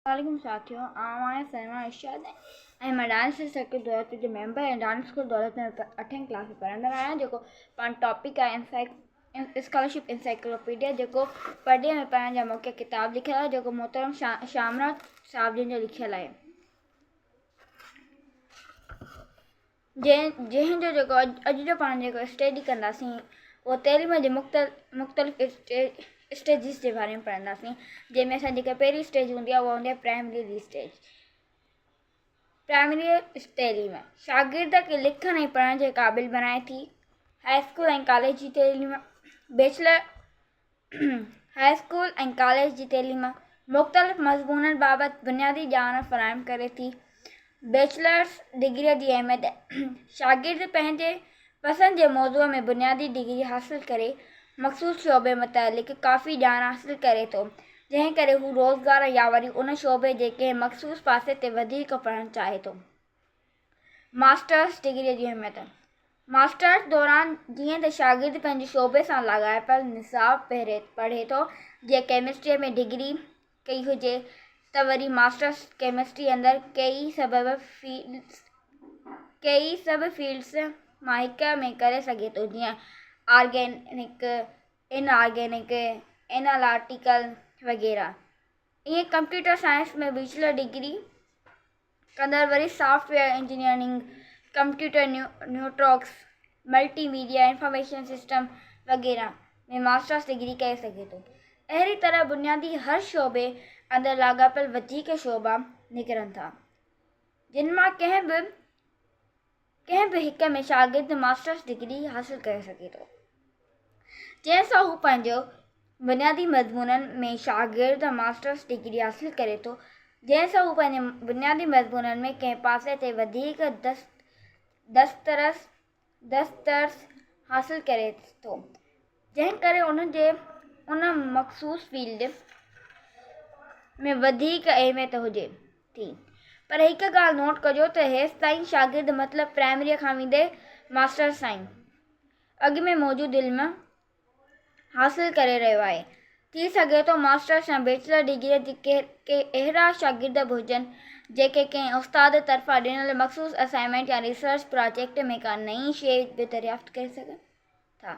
वालेकुम साथियों, आवाज़ सलमान इरशाद ऐं मां डांस सर्किट दौलत जो मेंबर ऐं डांस स्कूल दौलत में 8वीं क्लास में पढ़ंदड़ आहियां। जेको पाण टॉपिक आहे स्कॉलरशिप इंसाइक्लोपीडिया, जेको पढ़े में पढ़ण जा मौक़े किताब लिखियलु आहे, जेको मोहतरम शामराज साहिब जिन जो लिखियलु आहे। जंहिंजो जेको अॼु जो पाण जेको स्टडी कंदासीं उहो तइलीम जे मुख़्तलिफ़ स्टेजिस जे बारे में पढ़ंदासीं, जंहिंमें असां जेका पहिरीं स्टेज हूंदी आहे उहा हूंदी आहे प्राइमरी स्टेज। प्राइमरी तइलीम शागिर्द खे लिखण ऐं पढ़ण जे क़ाबिल बणाए थी। हाई स्कूल ऐं कॉलेज जी तइलीम बैचलर हाई स्कूल ऐं कॉलेज जी तइलीम मुख़्तलिफ़ मज़मूननि बाबति बुनियादी ॼाण फ़राहम करे थी। बैचलर्स डिग्रीअ जी अहमियत शागिर्द पंहिंजे पसंदि जे मौज़ूअ में बुनियादी डिग्री हासिलु करे मख़सूस शोबे मुतालिक़ काफ़ी ॼाण हासिलु करे थो, जंहिं करे हू रोज़गार या वरी उन शोबे जे कंहिं मख़सूस पासे ते वधीक पढ़णु चाहे थो। मास्टर्स डिग्रीअ जी अहमियत मास्टर्स दौरान जीअं त शागिर्द पंहिंजे शोबे सां लाॻापियल निसाब पढ़े थो। जीअं केमिस्ट्रीअ में डिग्री कई हुजे त वरी मास्टर्स केमिस्ट्री अंदरि कई सभु फील्ड्स मां हिक में करे सघे थो, जीअं ऑर्गेनिक, इनऑर्गेनिक, एनालिटिकल वग़ैरह। ईअं कंप्यूटर साइंस में बैचलर डिग्री कंदड़ वरी software engineering, computer networks, multimedia, information system वग़ैरह में मास्टर्स डिग्री करे सघे थो। अहिड़ी तरह बुनियादी हर शोबे अंदरि लाॻापियल वधीक शोबा निकिरनि था, जिन मां कंहिं बि हिक में शागिर्द मास्टर्स डिग्री हासिलु करे सघे थो, जंहिंसां हू पंहिंजो बुनियादी मज़मूननि में शागिर्द मास्टर्स डिग्री हासिलु करे थो, जंहिंसां हू पंहिंजे बुनियादी मज़मूननि में कंहिं पासे ते वधीक दस्तरस हासिलु करे थो, जंहिं करे उन मख़सूस फील्ड में वधीक अहमियत हुजे थी। पर हिकु ॻाल्हि नोट कजो त हेसि ताईं शागिर्द मतिलबु प्राइमरीअ खां वेंदे मास्टर्स ताईं अॻु में मौजूदु इल्म हासिलु करे रहियो आहे। थी सघे थो मास्टर्स या बैचलर डिग्रीअ के अहिड़ा शागिर्द बि हुजनि जेके कंहिं उस्ताद तरफ़ां ॾिनल मख़सूस असाइनमेंट या रिसर्च प्रोजेक्ट में का नई शइ बि दरियाफ़्त करे सघनि था।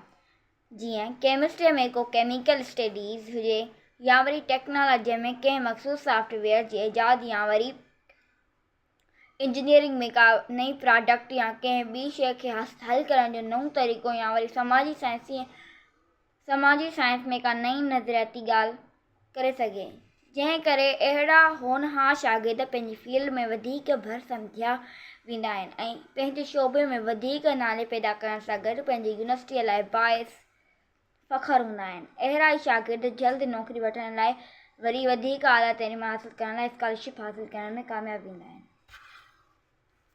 जीअं केमिस्ट्रीअ में को केमिकल स्टडीज़ हुजे, या वरी टेक्नोलॉजीअ में कंहिं मख़सूस सॉफ्टवेयर जी ईजाद, या वरी इंजीनियरिंग में का नई प्रोडक्ट या कंहिं ॿी शइ खे हल करण जो नओं तरीक़ो, या वरी समाजी साइंस में का नई नज़रियाती ॻाल्हि करे सघे, जंहिं करे अहिड़ा होनहार शागिर्द पंहिंजी फील्ड में वधीक भर सम्झिया वेंदा आहिनि ऐं पंहिंजे शोबे में वधीक नाले पैदा करण सां गॾु पंहिंजी यूनिवर्सिटीअ लाइ बाइस फ़ख़्रु हूंदा आहिनि। अहिड़ा ई शागिर्द जल्द नौकरी वठण लाइ वरी वधीक आला तइलीम हासिलु करण लाइ स्कॉलरशिप हासिलु करण में कामयाबु वेंदा आहिनि।